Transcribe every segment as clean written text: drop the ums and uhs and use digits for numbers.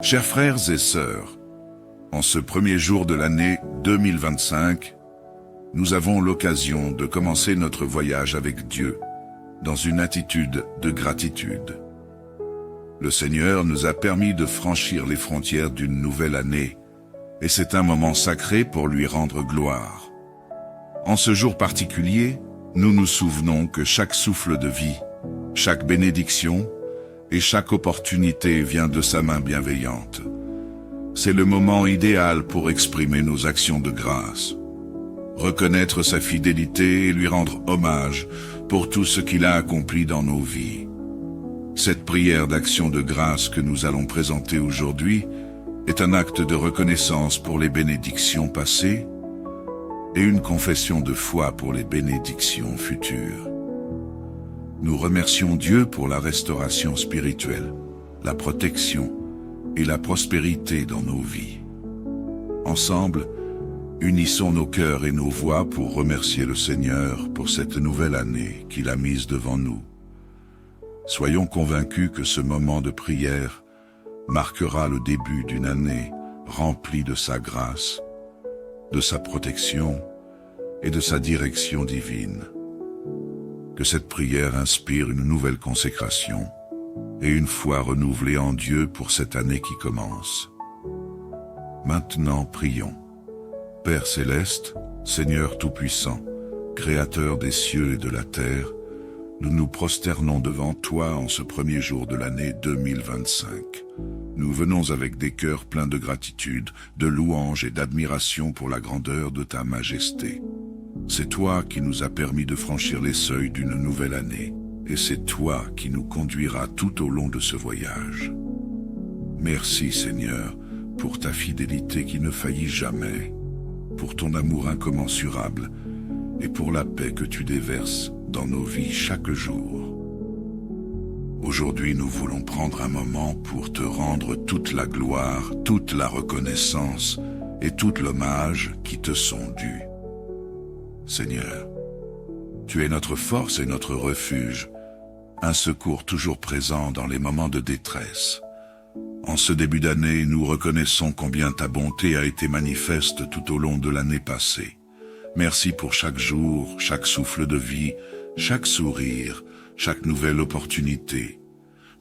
Chers frères et sœurs, en ce premier jour de l'année 2025, nous avons l'occasion de commencer notre voyage avec Dieu dans une attitude de gratitude. Le Seigneur nous a permis de franchir les frontières d'une nouvelle année, et c'est un moment sacré pour lui rendre gloire. En ce jour particulier, nous nous souvenons que chaque souffle de vie, chaque bénédiction et chaque opportunité vient de sa main bienveillante. C'est le moment idéal pour exprimer nos actions de grâce, reconnaître sa fidélité et lui rendre hommage pour tout ce qu'il a accompli dans nos vies. Cette prière d'action de grâce que nous allons présenter aujourd'hui est un acte de reconnaissance pour les bénédictions passées et une confession de foi pour les bénédictions futures. Nous remercions Dieu pour la restauration spirituelle, la protection et la prospérité dans nos vies. Ensemble, unissons nos cœurs et nos voix pour remercier le Seigneur pour cette nouvelle année qu'il a mise devant nous. Soyons convaincus que ce moment de prière marquera le début d'une année remplie de sa grâce, de sa protection et de sa direction divine. Que cette prière inspire une nouvelle consécration et une foi renouvelée en Dieu pour cette année qui commence. Maintenant, prions. Père céleste, Seigneur tout-puissant, Créateur des cieux et de la terre, nous nous prosternons devant toi en ce premier jour de l'année 2025. Nous venons avec des cœurs pleins de gratitude, de louange et d'admiration pour la grandeur de ta majesté. C'est toi qui nous as permis de franchir les seuils d'une nouvelle année, et c'est toi qui nous conduiras tout au long de ce voyage. Merci Seigneur, pour ta fidélité qui ne faillit jamais, pour ton amour incommensurable, et pour la paix que tu déverses dans nos vies chaque jour. Aujourd'hui, nous voulons prendre un moment pour te rendre toute la gloire, toute la reconnaissance et tout l'hommage qui te sont dus. Seigneur, tu es notre force et notre refuge, un secours toujours présent dans les moments de détresse. En ce début d'année, nous reconnaissons combien ta bonté a été manifeste tout au long de l'année passée. Merci pour chaque jour, chaque souffle de vie, chaque sourire, chaque nouvelle opportunité.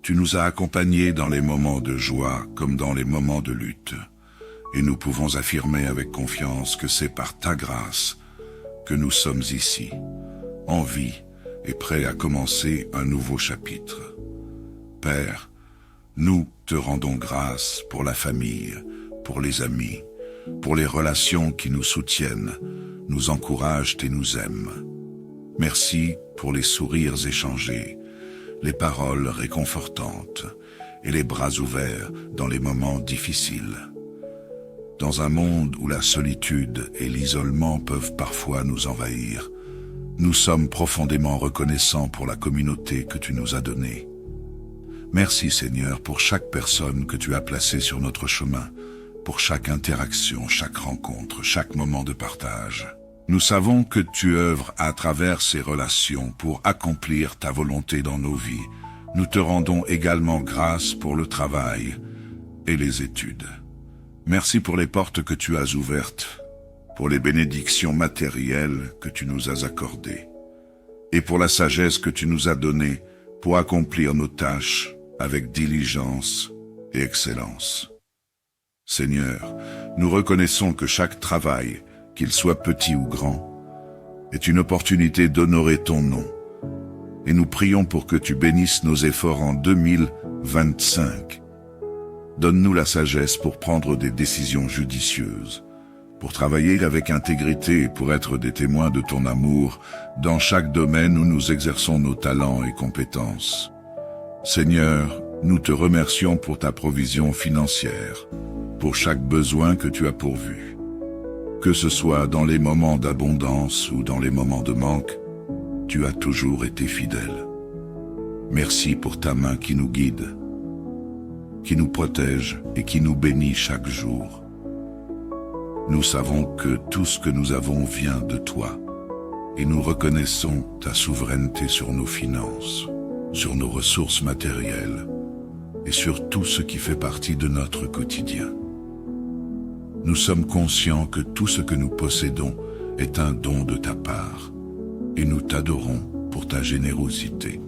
Tu nous as accompagnés dans les moments de joie comme dans les moments de lutte. Et nous pouvons affirmer avec confiance que c'est par ta grâce que nous sommes ici, en vie et prêts à commencer un nouveau chapitre. Père, nous te rendons grâce pour la famille, pour les amis, pour les relations qui nous soutiennent, nous encouragent et nous aiment. Merci pour les sourires échangés, les paroles réconfortantes et les bras ouverts dans les moments difficiles. Dans un monde où la solitude et l'isolement peuvent parfois nous envahir, nous sommes profondément reconnaissants pour la communauté que tu nous as donnée. Merci Seigneur pour chaque personne que tu as placée sur notre chemin, pour chaque interaction, chaque rencontre, chaque moment de partage. Nous savons que tu œuvres à travers ces relations pour accomplir ta volonté dans nos vies. Nous te rendons également grâce pour le travail et les études. Merci pour les portes que tu as ouvertes, pour les bénédictions matérielles que tu nous as accordées, et pour la sagesse que tu nous as donnée pour accomplir nos tâches avec diligence et excellence. Seigneur, nous reconnaissons que chaque travail, qu'il soit petit ou grand, est une opportunité d'honorer ton nom, et nous prions pour que tu bénisses nos efforts en 2025. Donne-nous la sagesse pour prendre des décisions judicieuses, pour travailler avec intégrité et pour être des témoins de ton amour dans chaque domaine où nous exerçons nos talents et compétences. Seigneur, nous te remercions pour ta provision financière, pour chaque besoin que tu as pourvu. Que ce soit dans les moments d'abondance ou dans les moments de manque, tu as toujours été fidèle. Merci pour ta main qui nous guide, qui nous protège et qui nous bénit chaque jour. Nous savons que tout ce que nous avons vient de toi, et nous reconnaissons ta souveraineté sur nos finances, sur nos ressources matérielles et sur tout ce qui fait partie de notre quotidien. Nous sommes conscients que tout ce que nous possédons est un don de ta part, et nous t'adorons pour ta générosité.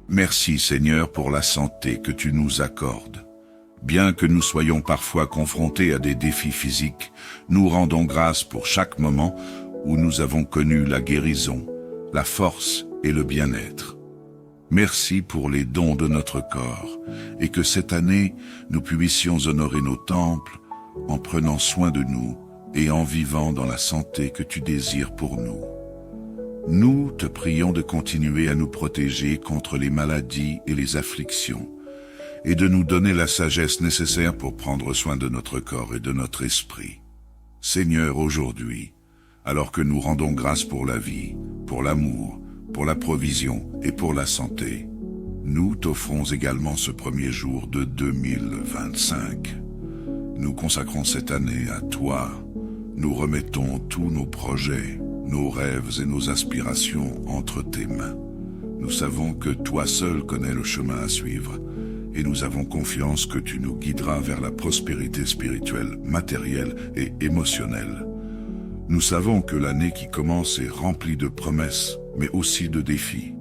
Merci Seigneur pour la santé que tu nous accordes. Bien que nous soyons parfois confrontés à des défis physiques, nous rendons grâce pour chaque moment où nous avons connu la guérison, la force et le bien-être. Merci pour les dons de notre corps, et que cette année, nous puissions honorer nos temples en prenant soin de nous et en vivant dans la santé que tu désires pour nous. Nous te prions de continuer à nous protéger contre les maladies et les afflictions, et de nous donner la sagesse nécessaire pour prendre soin de notre corps et de notre esprit. Seigneur, aujourd'hui, alors que nous rendons grâce pour la vie, pour l'amour, pour la provision et pour la santé, nous t'offrons également ce premier jour de 2025. Nous consacrons cette année à toi. Nous remettons tous nos projets, nos rêves et nos aspirations entre tes mains. Nous savons que toi seul connais le chemin à suivre, et nous avons confiance que tu nous guideras vers la prospérité spirituelle, matérielle et émotionnelle. Nous savons que l'année qui commence est remplie de promesses, mais aussi de défis.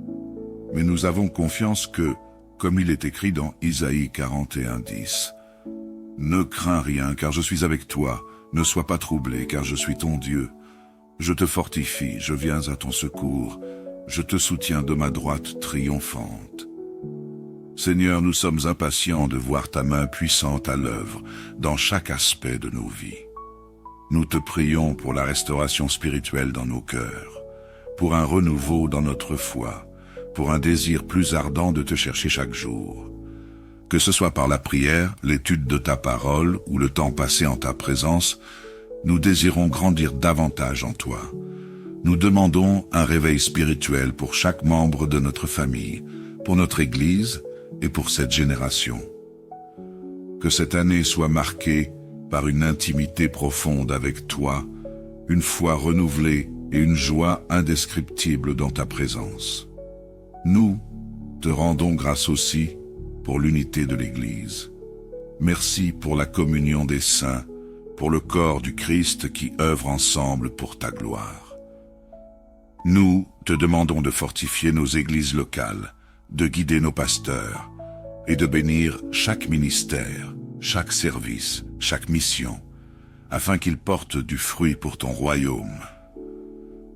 Mais nous avons confiance que, comme il est écrit dans Isaïe 41:10, « Ne crains rien, car je suis avec toi, ne sois pas troublé, car je suis ton Dieu. Je te fortifie, je viens à ton secours, je te soutiens de ma droite triomphante. » Seigneur, nous sommes impatients de voir ta main puissante à l'œuvre dans chaque aspect de nos vies. Nous te prions pour la restauration spirituelle dans nos cœurs, pour un renouveau dans notre foi, pour un désir plus ardent de te chercher chaque jour. Que ce soit par la prière, l'étude de ta parole ou le temps passé en ta présence, nous désirons grandir davantage en toi. Nous demandons un réveil spirituel pour chaque membre de notre famille, pour notre Église et pour cette génération. Que cette année soit marquée par une intimité profonde avec toi, une foi renouvelée et une joie indescriptible dans ta présence. Nous te rendons grâce aussi pour l'unité de l'Église. Merci pour la communion des saints, pour le corps du Christ qui œuvre ensemble pour ta gloire. Nous te demandons de fortifier nos églises locales, de guider nos pasteurs et de bénir chaque ministère, chaque service, chaque mission, afin qu'ils portent du fruit pour ton royaume.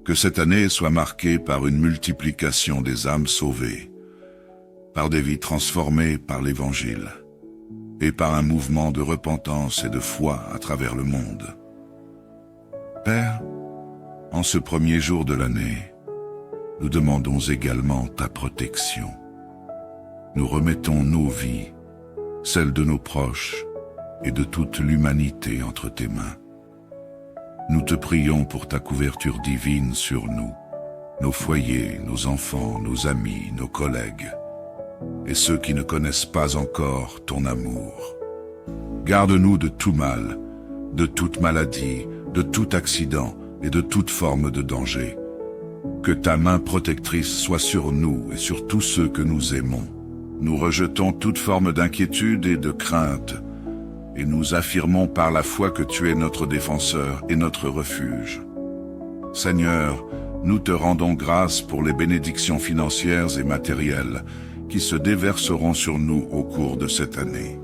Que cette année soit marquée par une multiplication des âmes sauvées, par des vies transformées par l'Évangile, et par un mouvement de repentance et de foi à travers le monde. Père, en ce premier jour de l'année, nous demandons également ta protection. Nous remettons nos vies, celles de nos proches et de toute l'humanité entre tes mains. Nous te prions pour ta couverture divine sur nous, nos foyers, nos enfants, nos amis, nos collègues, et ceux qui ne connaissent pas encore ton amour. Garde-nous de tout mal, de toute maladie, de tout accident et de toute forme de danger. Que ta main protectrice soit sur nous et sur tous ceux que nous aimons. Nous rejetons toute forme d'inquiétude et de crainte, et nous affirmons par la foi que tu es notre défenseur et notre refuge. Seigneur, nous te rendons grâce pour les bénédictions financières et matérielles qui se déverseront sur nous au cours de cette année.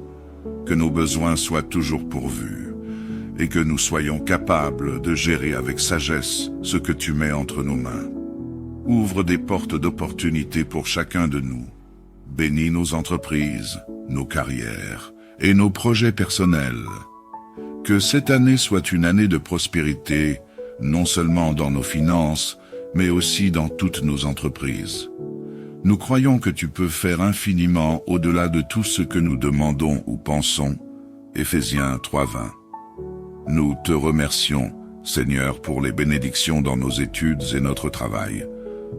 Que nos besoins soient toujours pourvus, et que nous soyons capables de gérer avec sagesse ce que tu mets entre nos mains. Ouvre des portes d'opportunités pour chacun de nous. Bénis nos entreprises, nos carrières et nos projets personnels. Que cette année soit une année de prospérité, non seulement dans nos finances, mais aussi dans toutes nos entreprises. Nous croyons que tu peux faire infiniment au-delà de tout ce que nous demandons ou pensons. Éphésiens 3:20. Nous te remercions, Seigneur, pour les bénédictions dans nos études et notre travail.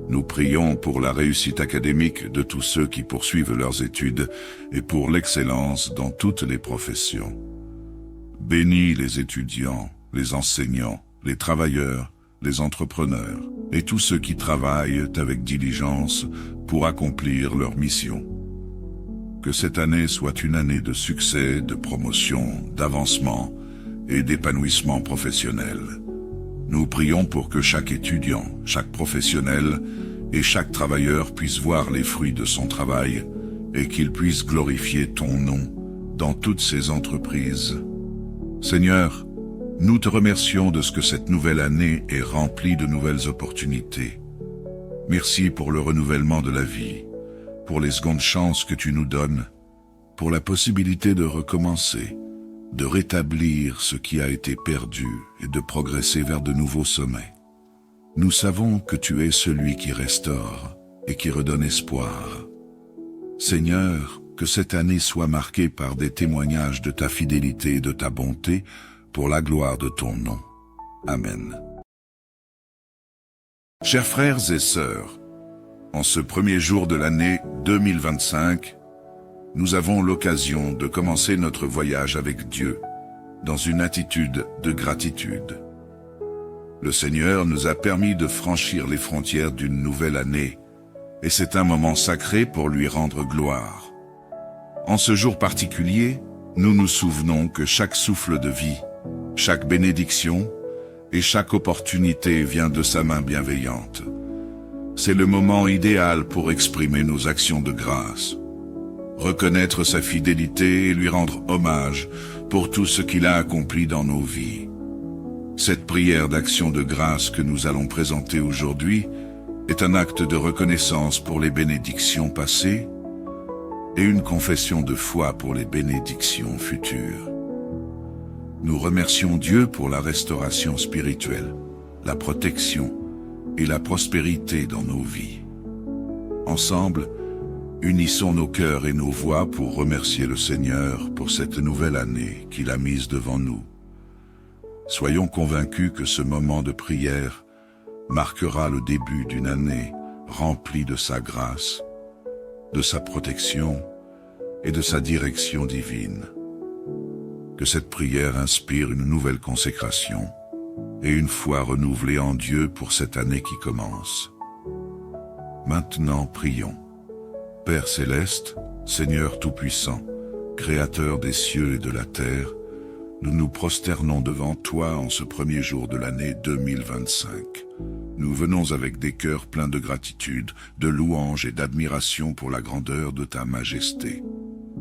Nous prions pour la réussite académique de tous ceux qui poursuivent leurs études et pour l'excellence dans toutes les professions. Bénis les étudiants, les enseignants, les travailleurs, les entrepreneurs et tous ceux qui travaillent avec diligence pour accomplir leur mission. que cette année soit une année de succès, de promotion, d'avancement et d'épanouissement professionnel. Nous prions pour que chaque étudiant, chaque professionnel et chaque travailleur puisse voir les fruits de son travail et qu'il puisse glorifier ton nom dans toutes ses entreprises. Seigneur, nous te remercions de ce que cette nouvelle année est remplie de nouvelles opportunités. Merci pour le renouvellement de la vie, pour les secondes chances que tu nous donnes, pour la possibilité de recommencer, de rétablir ce qui a été perdu et de progresser vers de nouveaux sommets. Nous savons que tu es celui qui restaure et qui redonne espoir. Seigneur, que cette année soit marquée par des témoignages de ta fidélité et de ta bonté pour la gloire de ton nom. Amen. Chers frères et sœurs, en ce premier jour de l'année 2025, nous avons l'occasion de commencer notre voyage avec Dieu dans une attitude de gratitude. Le Seigneur nous a permis de franchir les frontières d'une nouvelle année, et c'est un moment sacré pour lui rendre gloire. En ce jour particulier, nous nous souvenons que chaque souffle de vie, chaque bénédiction et chaque opportunité vient de sa main bienveillante. C'est le moment idéal pour exprimer nos actions de grâce, reconnaître sa fidélité et lui rendre hommage pour tout ce qu'il a accompli dans nos vies. Cette prière d'action de grâce que nous allons présenter aujourd'hui est un acte de reconnaissance pour les bénédictions passées et une confession de foi pour les bénédictions futures. Nous remercions Dieu pour la restauration spirituelle, la protection et la prospérité dans nos vies. Ensemble, unissons nos cœurs et nos voix pour remercier le Seigneur pour cette nouvelle année qu'il a mise devant nous. Soyons convaincus que ce moment de prière marquera le début d'une année remplie de sa grâce, de sa protection et de sa direction divine. Que cette prière inspire une nouvelle consécration et une foi renouvelée en Dieu pour cette année qui commence. Maintenant, prions. Père céleste, Seigneur tout-puissant, Créateur des cieux et de la terre, nous nous prosternons devant toi en ce premier jour de l'année 2025. Nous venons avec des cœurs pleins de gratitude, de louange et d'admiration pour la grandeur de ta majesté.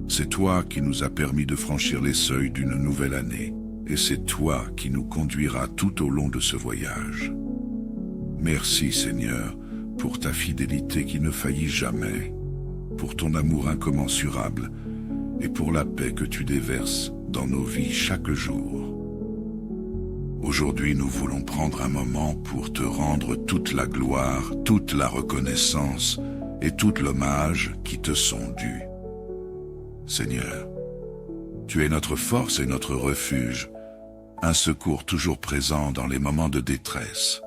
C'est toi qui nous as permis de franchir les seuils d'une nouvelle année, et c'est toi qui nous conduiras tout au long de ce voyage. Merci Seigneur, pour ta fidélité qui ne faillit jamais, pour ton amour incommensurable, et pour la paix que tu déverses dans nos vies chaque jour. Aujourd'hui, nous voulons prendre un moment pour te rendre toute la gloire, toute la reconnaissance et tout l'hommage qui te sont dus. Seigneur, tu es notre force et notre refuge, un secours toujours présent dans les moments de détresse.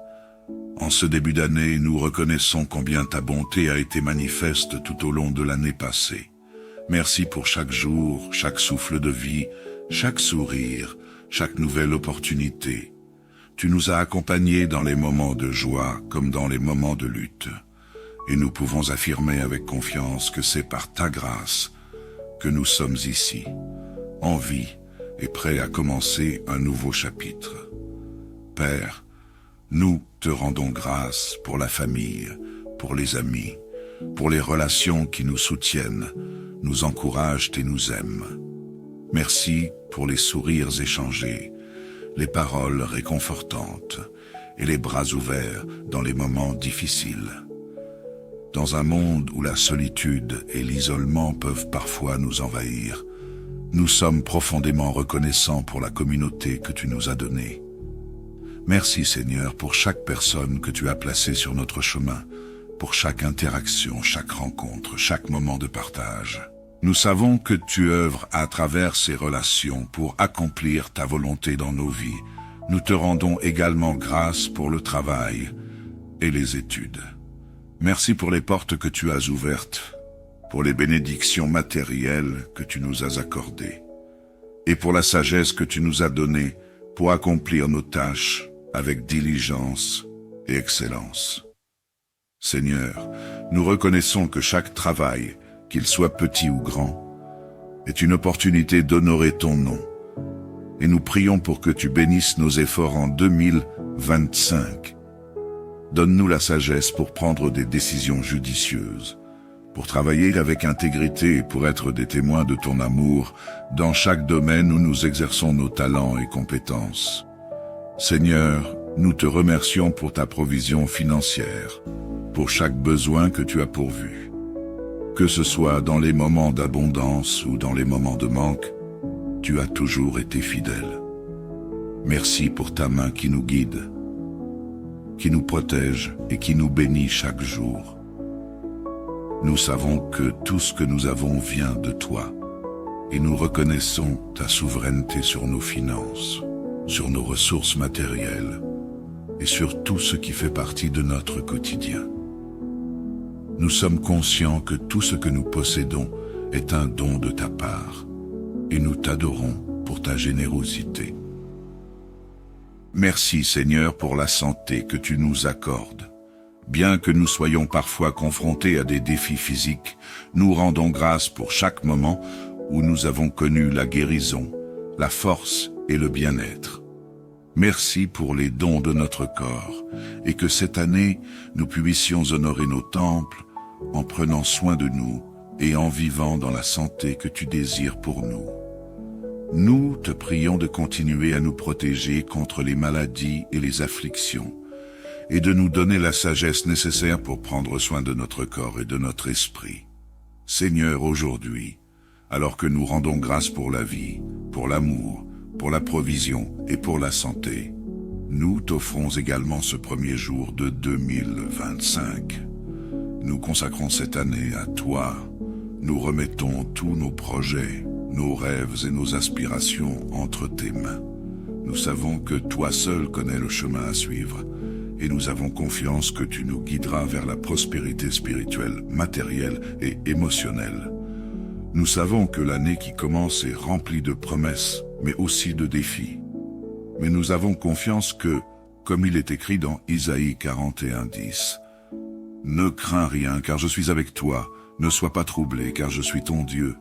En ce début d'année, nous reconnaissons combien ta bonté a été manifeste tout au long de l'année passée. Merci pour chaque jour, chaque souffle de vie, chaque sourire, chaque nouvelle opportunité. Tu nous as accompagnés dans les moments de joie comme dans les moments de lutte. Et nous pouvons affirmer avec confiance que c'est par ta grâce que nous sommes ici, en vie et prêts à commencer un nouveau chapitre. Père, nous te rendons grâce pour la famille, pour les amis, pour les relations qui nous soutiennent, nous encouragent et nous aiment. Merci pour les sourires échangés, les paroles réconfortantes et les bras ouverts dans les moments difficiles. Dans un monde où la solitude et l'isolement peuvent parfois nous envahir, nous sommes profondément reconnaissants pour la communauté que tu nous as donnée. Merci Seigneur pour chaque personne que tu as placée sur notre chemin, pour chaque interaction, chaque rencontre, chaque moment de partage. Nous savons que tu œuvres à travers ces relations pour accomplir ta volonté dans nos vies. Nous te rendons également grâce pour le travail et les études. Merci pour les portes que tu as ouvertes, pour les bénédictions matérielles que tu nous as accordées, et pour la sagesse que tu nous as donnée pour accomplir nos tâches avec diligence et excellence. Seigneur, nous reconnaissons que chaque travail, qu'il soit petit ou grand, est une opportunité d'honorer ton nom. Et nous prions pour que tu bénisses nos efforts en 2025. Donne-nous la sagesse pour prendre des décisions judicieuses, pour travailler avec intégrité et pour être des témoins de ton amour dans chaque domaine où nous exerçons nos talents et compétences. Seigneur, nous te remercions pour ta provision financière, pour chaque besoin que tu as pourvu. Que ce soit dans les moments d'abondance ou dans les moments de manque, tu as toujours été fidèle. Merci pour ta main qui nous guide, qui nous protège et qui nous bénit chaque jour. Nous savons que tout ce que nous avons vient de toi, et nous reconnaissons ta souveraineté sur nos finances, sur nos ressources matérielles, et sur tout ce qui fait partie de notre quotidien. Nous sommes conscients que tout ce que nous possédons est un don de ta part, et nous t'adorons pour ta générosité. Merci Seigneur pour la santé que tu nous accordes. Bien que nous soyons parfois confrontés à des défis physiques, nous rendons grâce pour chaque moment où nous avons connu la guérison, la force et le bien-être. Merci pour les dons de notre corps, et que cette année, nous puissions honorer nos temples en prenant soin de nous et en vivant dans la santé que tu désires pour nous. Nous te prions de continuer à nous protéger contre les maladies et les afflictions, et de nous donner la sagesse nécessaire pour prendre soin de notre corps et de notre esprit. Seigneur, aujourd'hui, alors que nous rendons grâce pour la vie, pour l'amour, pour la provision et pour la santé, nous t'offrons également ce premier jour de 2025. Nous consacrons cette année à toi. Nous remettons tous nos projets, nos rêves et nos aspirations entre tes mains. Nous savons que toi seul connais le chemin à suivre, et nous avons confiance que tu nous guideras vers la prospérité spirituelle, matérielle et émotionnelle. Nous savons que l'année qui commence est remplie de promesses, mais aussi de défis. Mais nous avons confiance que, comme il est écrit dans Isaïe 41:10, « Ne crains rien, car je suis avec toi, ne sois pas troublé, car je suis ton Dieu.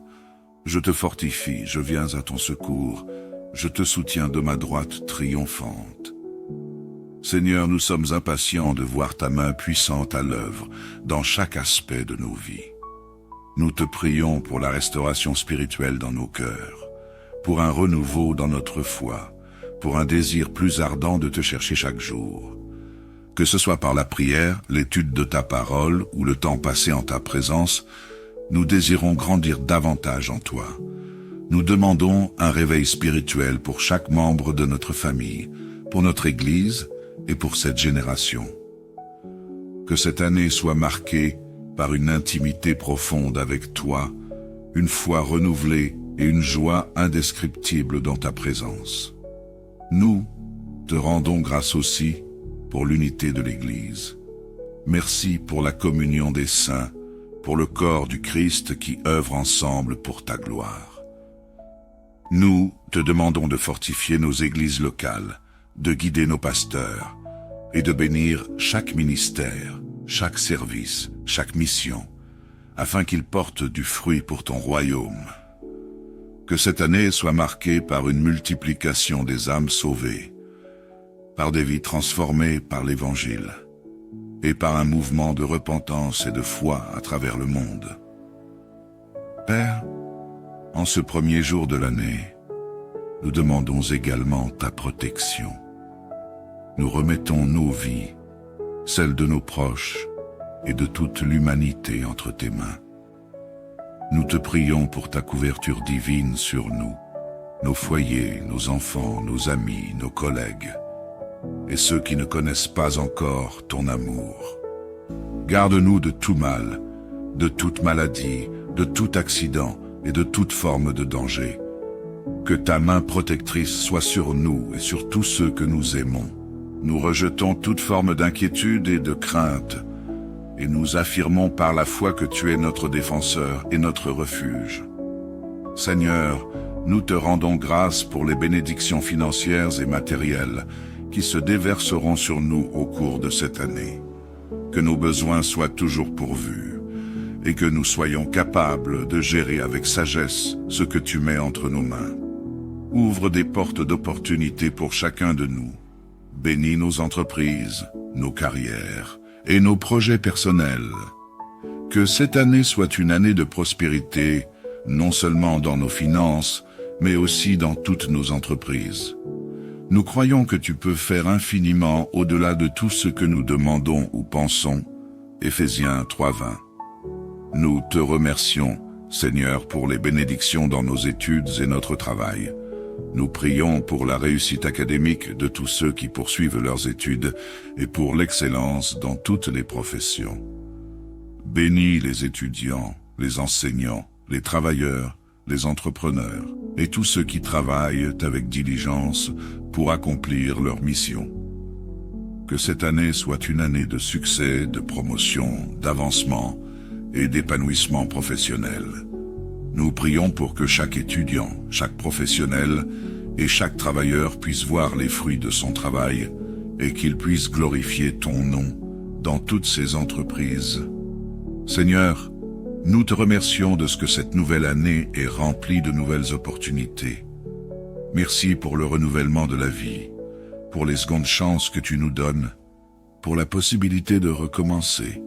Je te fortifie, je viens à ton secours, je te soutiens de ma droite triomphante. » Seigneur, nous sommes impatients de voir ta main puissante à l'œuvre dans chaque aspect de nos vies. Nous te prions pour la restauration spirituelle dans nos cœurs, pour un renouveau dans notre foi, pour un désir plus ardent de te chercher chaque jour. Que ce soit par la prière, l'étude de ta parole ou le temps passé en ta présence, nous désirons grandir davantage en toi. Nous demandons un réveil spirituel pour chaque membre de notre famille, pour notre Église et pour cette génération. Que cette année soit marquée par une intimité profonde avec toi, une foi renouvelée et une joie indescriptible dans ta présence. Nous te rendons grâce aussi pour l'unité de l'Église. Merci pour la communion des saints, pour le corps du Christ qui œuvre ensemble pour ta gloire. Nous te demandons de fortifier nos églises locales, de guider nos pasteurs et de bénir chaque ministère, chaque service, chaque mission, afin qu'ils portent du fruit pour ton royaume. Que cette année soit marquée par une multiplication des âmes sauvées, par des vies transformées par l'Évangile, et par un mouvement de repentance et de foi à travers le monde. Père, en ce premier jour de l'année, nous demandons également ta protection. Nous remettons nos vies, celles de nos proches et de toute l'humanité entre tes mains. Nous te prions pour ta couverture divine sur nous, nos foyers, nos enfants, nos amis, nos collègues, et ceux qui ne connaissent pas encore ton amour. Garde-nous de tout mal, de toute maladie, de tout accident et de toute forme de danger. Que ta main protectrice soit sur nous et sur tous ceux que nous aimons. Nous rejetons toute forme d'inquiétude et de crainte, et nous affirmons par la foi que tu es notre défenseur et notre refuge. Seigneur, nous te rendons grâce pour les bénédictions financières et matérielles qui se déverseront sur nous au cours de cette année. Que nos besoins soient toujours pourvus. et que nous soyons capables de gérer avec sagesse ce que tu mets entre nos mains. Ouvre des portes d'opportunité pour chacun de nous. Bénis nos entreprises, nos carrières et nos projets personnels. Que cette année soit une année de prospérité, non seulement dans nos finances, mais aussi dans toutes nos entreprises. Nous croyons que tu peux faire infiniment au-delà de tout ce que nous demandons ou pensons. Éphésiens 3:20. Nous te remercions, Seigneur, pour les bénédictions dans nos études et notre travail. Nous prions pour la réussite académique de tous ceux qui poursuivent leurs études et pour l'excellence dans toutes les professions. Bénis les étudiants, les enseignants, les travailleurs, les entrepreneurs et tous ceux qui travaillent avec diligence pour accomplir leur mission. Que cette année soit une année de succès, de promotion, d'avancement et d'épanouissement professionnel. Nous prions pour que chaque étudiant, chaque professionnel et chaque travailleur puisse voir les fruits de son travail et qu'il puisse glorifier ton nom dans toutes ses entreprises. Seigneur, nous te remercions de ce que cette nouvelle année est remplie de nouvelles opportunités. Merci pour le renouvellement de la vie, pour les secondes chances que tu nous donnes, pour la possibilité de recommencer,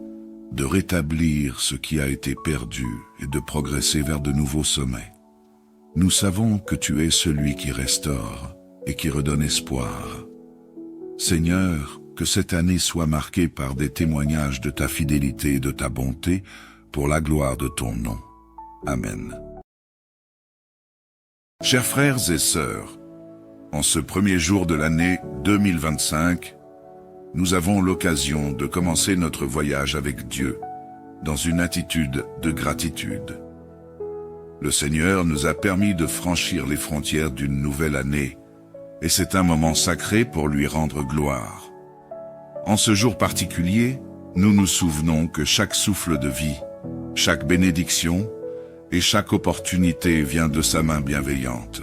de rétablir ce qui a été perdu et de progresser vers de nouveaux sommets. Nous savons que tu es celui qui restaure et qui redonne espoir. Seigneur, que cette année soit marquée par des témoignages de ta fidélité et de ta bonté pour la gloire de ton nom. Amen. Chers frères et sœurs, en ce premier jour de l'année 2025, nous avons l'occasion de commencer notre voyage avec Dieu dans une attitude de gratitude. Le Seigneur nous a permis de franchir les frontières d'une nouvelle année, et c'est un moment sacré pour lui rendre gloire. En ce jour particulier, nous nous souvenons que chaque souffle de vie, chaque bénédiction et chaque opportunité vient de sa main bienveillante.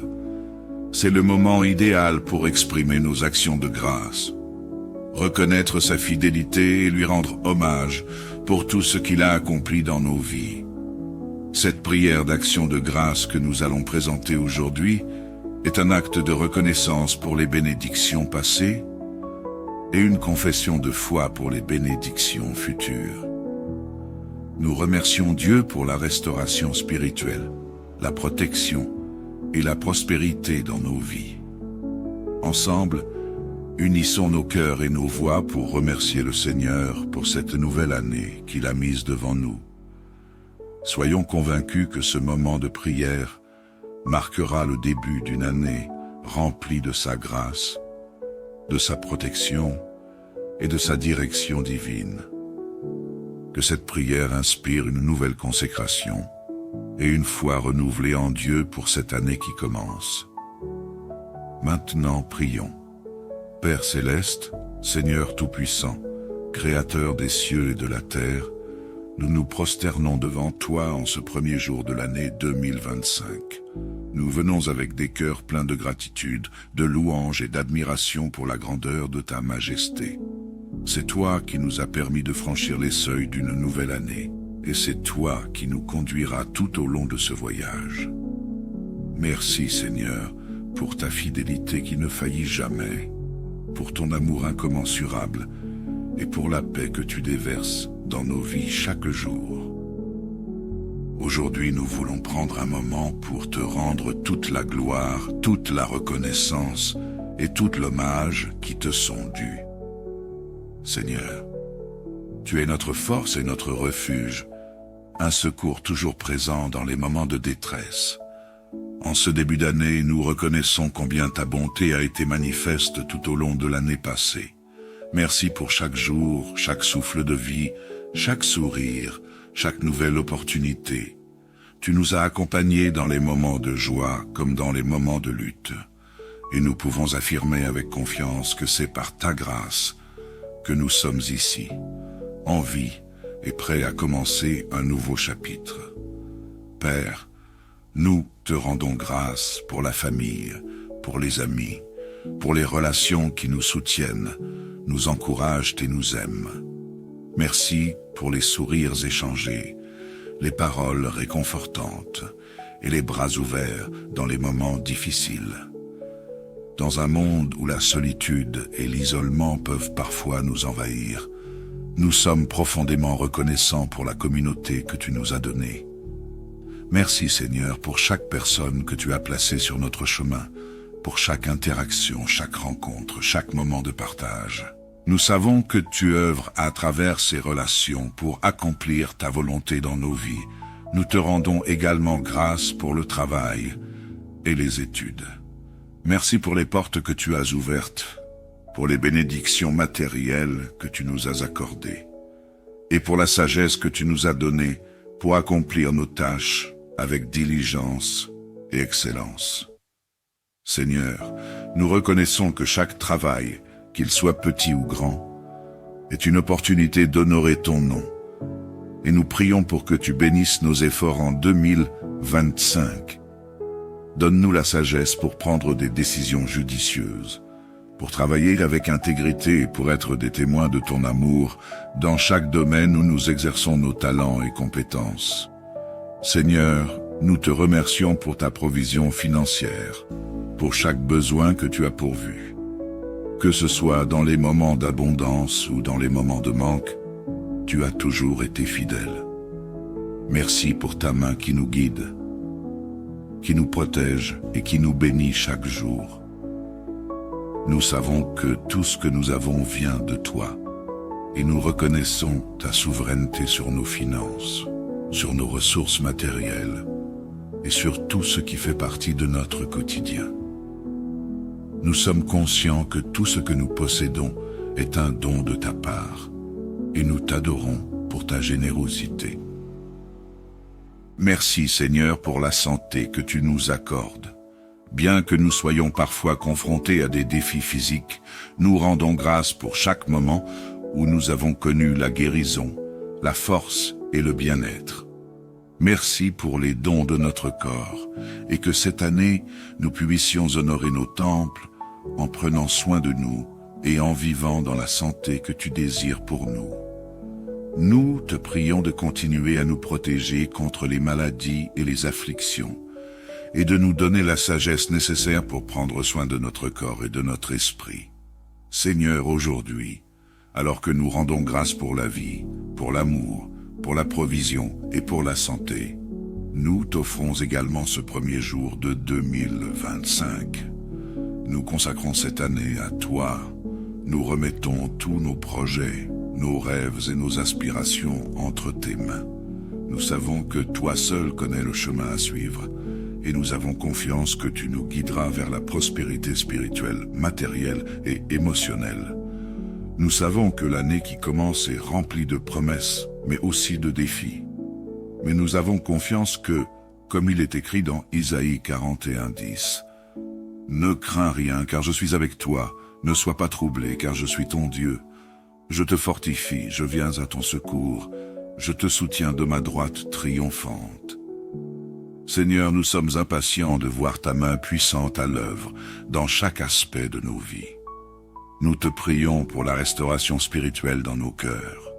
C'est le moment idéal pour exprimer nos actions de grâce, reconnaître sa fidélité et lui rendre hommage pour tout ce qu'il a accompli dans nos vies. Cette prière d'action de grâce que nous allons présenter aujourd'hui est un acte de reconnaissance pour les bénédictions passées et une confession de foi pour les bénédictions futures. Nous remercions Dieu pour la restauration spirituelle, la protection et la prospérité dans nos vies. Ensemble, unissons nos cœurs et nos voix pour remercier le Seigneur pour cette nouvelle année qu'il a mise devant nous. Soyons convaincus que ce moment de prière marquera le début d'une année remplie de sa grâce, de sa protection et de sa direction divine. Que cette prière inspire une nouvelle consécration et une foi renouvelée en Dieu pour cette année qui commence. Maintenant, prions. Père céleste, Seigneur tout-puissant, Créateur des cieux et de la terre, nous nous prosternons devant toi en ce premier jour de l'année 2025. Nous venons avec des cœurs pleins de gratitude, de louange et d'admiration pour la grandeur de ta majesté. C'est toi qui nous as permis de franchir les seuils d'une nouvelle année, et c'est toi qui nous conduiras tout au long de ce voyage. Merci Seigneur, pour ta fidélité qui ne faillit jamais, pour ton amour incommensurable et pour la paix que tu déverses dans nos vies chaque jour. Aujourd'hui, nous voulons prendre un moment pour te rendre toute la gloire, toute la reconnaissance et tout l'hommage qui te sont dus. Seigneur, tu es notre force et notre refuge, un secours toujours présent dans les moments de détresse. En ce début d'année, nous reconnaissons combien ta bonté a été manifeste tout au long de l'année passée. Merci pour chaque jour, chaque souffle de vie, chaque sourire, chaque nouvelle opportunité. Tu nous as accompagnés dans les moments de joie comme dans les moments de lutte. Et nous pouvons affirmer avec confiance que c'est par ta grâce que nous sommes ici, en vie et prêts à commencer un nouveau chapitre. Père, nous te rendons grâce pour la famille, pour les amis, pour les relations qui nous soutiennent, nous encouragent et nous aiment. Merci pour les sourires échangés, les paroles réconfortantes et les bras ouverts dans les moments difficiles. Dans un monde où la solitude et l'isolement peuvent parfois nous envahir, nous sommes profondément reconnaissants pour la communauté que tu nous as donnée. Merci Seigneur pour chaque personne que tu as placée sur notre chemin, pour chaque interaction, chaque rencontre, chaque moment de partage. Nous savons que tu œuvres à travers ces relations pour accomplir ta volonté dans nos vies. Nous te rendons également grâce pour le travail et les études. Merci pour les portes que tu as ouvertes, pour les bénédictions matérielles que tu nous as accordées, et pour la sagesse que tu nous as donnée pour accomplir nos tâches avec diligence et excellence. Seigneur, nous reconnaissons que chaque travail, qu'il soit petit ou grand, est une opportunité d'honorer ton nom. Et nous prions pour que tu bénisses nos efforts en 2025. Donne-nous la sagesse pour prendre des décisions judicieuses, pour travailler avec intégrité et pour être des témoins de ton amour dans chaque domaine où nous exerçons nos talents et compétences. Seigneur, nous te remercions pour ta provision financière, pour chaque besoin que tu as pourvu. Que ce soit dans les moments d'abondance ou dans les moments de manque, tu as toujours été fidèle. Merci pour ta main qui nous guide, qui nous protège et qui nous bénit chaque jour. Nous savons que tout ce que nous avons vient de toi, et nous reconnaissons ta souveraineté sur nos finances, sur nos ressources matérielles, et sur tout ce qui fait partie de notre quotidien. Nous sommes conscients que tout ce que nous possédons est un don de ta part, et nous t'adorons pour ta générosité. Merci Seigneur pour la santé que tu nous accordes. Bien que nous soyons parfois confrontés à des défis physiques, nous rendons grâce pour chaque moment où nous avons connu la guérison, la force et le bien-être. Merci pour les dons de notre corps, et que cette année, nous puissions honorer nos temples en prenant soin de nous et en vivant dans la santé que tu désires pour nous. Nous te prions de continuer à nous protéger contre les maladies et les afflictions, et de nous donner la sagesse nécessaire pour prendre soin de notre corps et de notre esprit. Seigneur, aujourd'hui, alors que nous rendons grâce pour la vie, pour l'amour, pour la provision et pour la santé, nous t'offrons également ce premier jour de 2025. Nous consacrons cette année à toi. Nous remettons tous nos projets, nos rêves et nos aspirations entre tes mains. Nous savons que toi seul connais le chemin à suivre, et nous avons confiance que tu nous guideras vers la prospérité spirituelle, matérielle et émotionnelle. Nous savons que l'année qui commence est remplie de promesses, mais aussi de défis. Mais nous avons confiance que, comme il est écrit dans Isaïe 41:10, « Ne crains rien, car je suis avec toi. Ne sois pas troublé, car je suis ton Dieu. Je te fortifie, je viens à ton secours. Je te soutiens de ma droite triomphante. » Seigneur, nous sommes impatients de voir ta main puissante à l'œuvre dans chaque aspect de nos vies. Nous te prions pour la restauration spirituelle dans nos cœurs,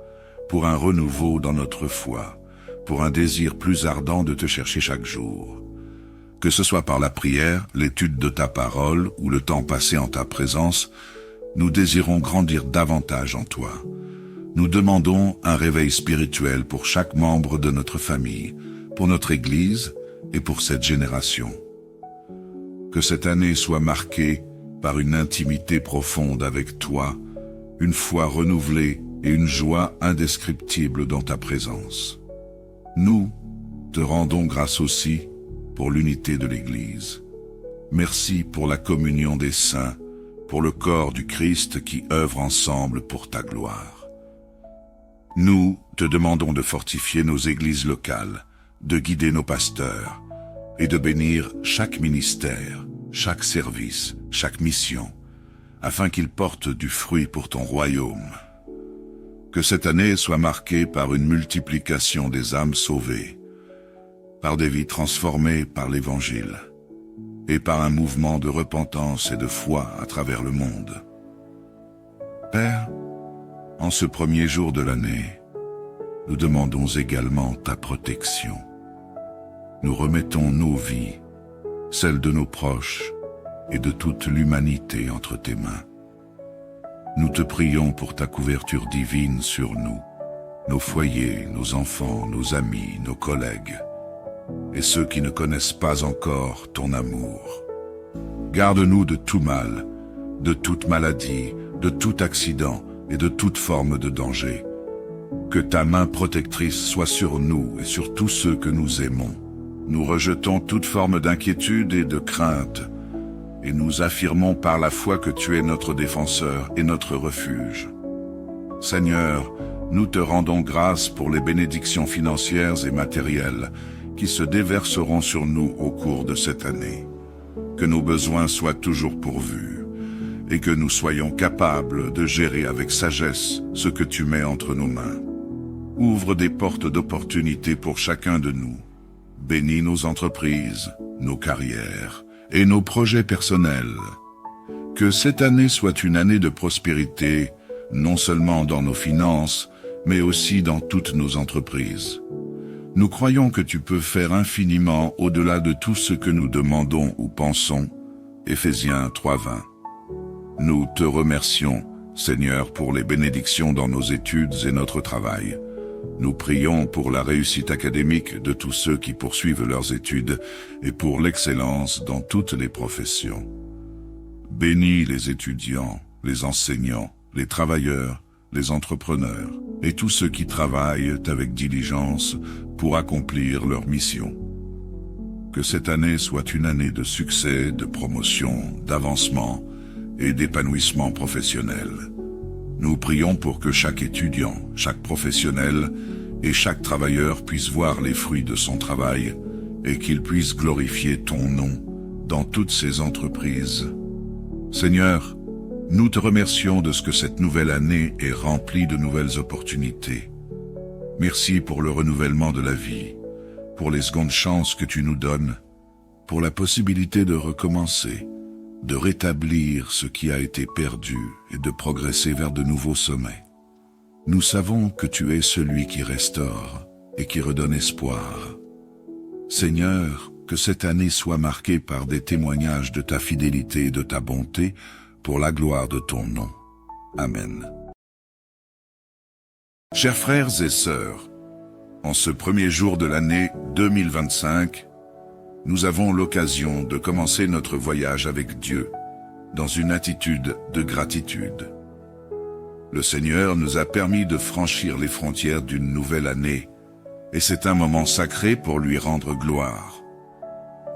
pour un renouveau dans notre foi, pour un désir plus ardent de te chercher chaque jour. Que ce soit par la prière, l'étude de ta parole ou le temps passé en ta présence, nous désirons grandir davantage en toi. Nous demandons un réveil spirituel pour chaque membre de notre famille, pour notre Église et pour cette génération. Que cette année soit marquée par une intimité profonde avec toi, une foi renouvelée et une joie indescriptible dans ta présence. Nous te rendons grâce aussi pour l'unité de l'Église. Merci pour la communion des saints, pour le corps du Christ qui œuvre ensemble pour ta gloire. Nous te demandons de fortifier nos églises locales, de guider nos pasteurs et de bénir chaque ministère, chaque service, chaque mission, afin qu'ils portent du fruit pour ton royaume. Que cette année soit marquée par une multiplication des âmes sauvées, par des vies transformées par l'Évangile, et par un mouvement de repentance et de foi à travers le monde. Père, en ce premier jour de l'année, nous demandons également ta protection. Nous remettons nos vies, celles de nos proches et de toute l'humanité entre tes mains. Nous te prions pour ta couverture divine sur nous, nos foyers, nos enfants, nos amis, nos collègues, et ceux qui ne connaissent pas encore ton amour. Garde-nous de tout mal, de toute maladie, de tout accident et de toute forme de danger. Que ta main protectrice soit sur nous et sur tous ceux que nous aimons. Nous rejetons toute forme d'inquiétude et de crainte, et nous affirmons par la foi que tu es notre défenseur et notre refuge. Seigneur, nous te rendons grâce pour les bénédictions financières et matérielles qui se déverseront sur nous au cours de cette année. Que nos besoins soient toujours pourvus et que nous soyons capables de gérer avec sagesse ce que tu mets entre nos mains. Ouvre des portes d'opportunités pour chacun de nous. Bénis nos entreprises, nos carrières et nos projets personnels. Que cette année soit une année de prospérité, non seulement dans nos finances, mais aussi dans toutes nos entreprises. Nous croyons que tu peux faire infiniment au-delà de tout ce que nous demandons ou pensons. Éphésiens 3:20. Nous te remercions, Seigneur, pour les bénédictions dans nos études et notre travail. Nous prions pour la réussite académique de tous ceux qui poursuivent leurs études et pour l'excellence dans toutes les professions. Bénis les étudiants, les enseignants, les travailleurs, les entrepreneurs et tous ceux qui travaillent avec diligence pour accomplir leur mission. Que cette année soit une année de succès, de promotion, d'avancement et d'épanouissement professionnel. Nous prions pour que chaque étudiant, chaque professionnel et chaque travailleur puisse voir les fruits de son travail et qu'il puisse glorifier ton nom dans toutes ses entreprises. Seigneur, nous te remercions de ce que cette nouvelle année est remplie de nouvelles opportunités. Merci pour le renouvellement de la vie, pour les secondes chances que tu nous donnes, pour la possibilité de recommencer, de rétablir ce qui a été perdu et de progresser vers de nouveaux sommets. Nous savons que tu es celui qui restaure et qui redonne espoir. Seigneur, que cette année soit marquée par des témoignages de ta fidélité et de ta bonté pour la gloire de ton nom. Amen. Chers frères et sœurs, en ce premier jour de l'année 2025, nous avons l'occasion de commencer notre voyage avec Dieu, dans une attitude de gratitude. Le Seigneur nous a permis de franchir les frontières d'une nouvelle année, et c'est un moment sacré pour lui rendre gloire.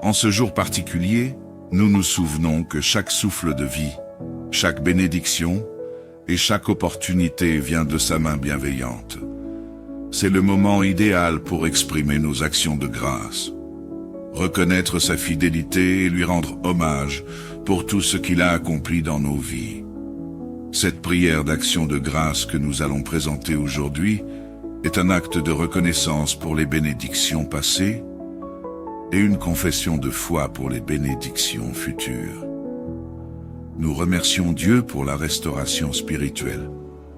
En ce jour particulier, nous nous souvenons que chaque souffle de vie, chaque bénédiction et chaque opportunité vient de sa main bienveillante. C'est le moment idéal pour exprimer nos actions de grâce, reconnaître sa fidélité et lui rendre hommage pour tout ce qu'il a accompli dans nos vies. Cette prière d'action de grâce que nous allons présenter aujourd'hui est un acte de reconnaissance pour les bénédictions passées et une confession de foi pour les bénédictions futures. Nous remercions Dieu pour la restauration spirituelle,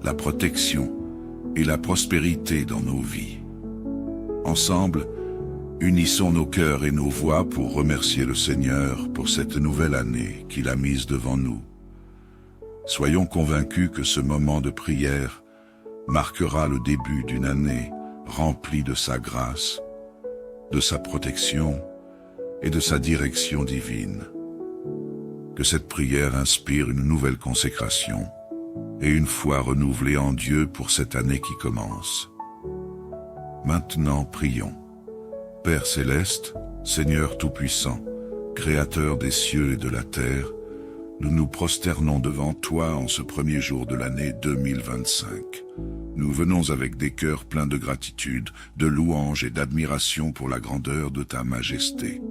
la protection et la prospérité dans nos vies. Ensemble, unissons nos cœurs et nos voix pour remercier le Seigneur pour cette nouvelle année qu'il a mise devant nous. Soyons convaincus que ce moment de prière marquera le début d'une année remplie de sa grâce, de sa protection et de sa direction divine. Que cette prière inspire une nouvelle consécration et une foi renouvelée en Dieu pour cette année qui commence. Maintenant, prions. Père céleste, Seigneur tout-puissant, Créateur des cieux et de la terre, nous nous prosternons devant toi en ce premier jour de l'année 2025. Nous venons avec des cœurs pleins de gratitude, de louange et d'admiration pour la grandeur de ta majesté.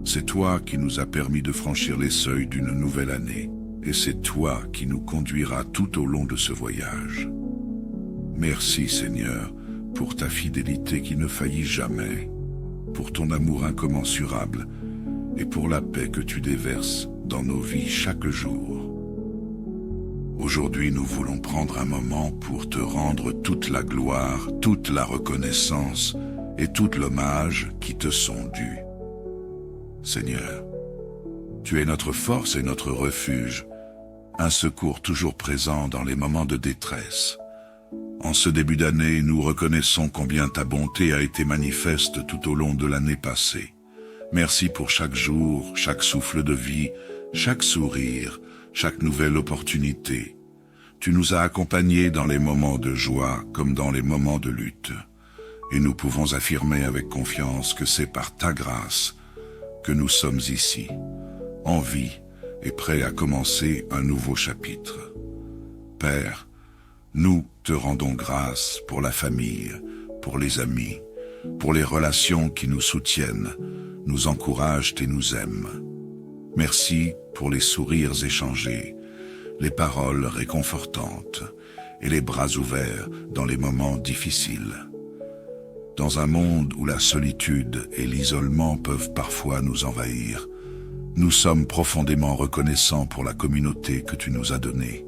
C'est toi qui nous as permis de franchir les seuils d'une nouvelle année, et c'est toi qui nous conduiras tout au long de ce voyage. Merci Seigneur, pour ta fidélité qui ne faillit jamais, pour ton amour incommensurable et pour la paix que tu déverses dans nos vies chaque jour. Aujourd'hui, nous voulons prendre un moment pour te rendre toute la gloire, toute la reconnaissance et tout l'hommage qui te sont dus. Seigneur, tu es notre force et notre refuge, un secours toujours présent dans les moments de détresse. En ce début d'année, nous reconnaissons combien ta bonté a été manifeste tout au long de l'année passée. Merci pour chaque jour, chaque souffle de vie, chaque sourire, chaque nouvelle opportunité. Tu nous as accompagnés dans les moments de joie comme dans les moments de lutte. Et nous pouvons affirmer avec confiance que c'est par ta grâce que nous sommes ici, en vie et prêts à commencer un nouveau chapitre. Père, nous te rendons grâce pour la famille, pour les amis, pour les relations qui nous soutiennent, nous encouragent et nous aiment. Merci pour les sourires échangés, les paroles réconfortantes et les bras ouverts dans les moments difficiles. Dans un monde où la solitude et l'isolement peuvent parfois nous envahir, nous sommes profondément reconnaissants pour la communauté que tu nous as donnée.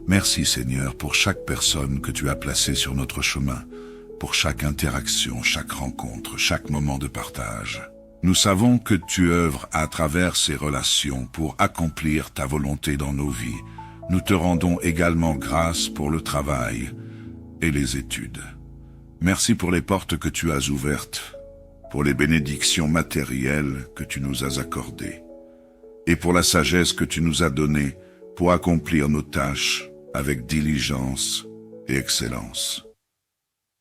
Merci Seigneur pour chaque personne que tu as placée sur notre chemin, pour chaque interaction, chaque rencontre, chaque moment de partage. Nous savons que tu œuvres à travers ces relations pour accomplir ta volonté dans nos vies. Nous te rendons également grâce pour le travail et les études. Merci pour les portes que tu as ouvertes, pour les bénédictions matérielles que tu nous as accordées, et pour la sagesse que tu nous as donnée pour accomplir nos tâches avec diligence et excellence.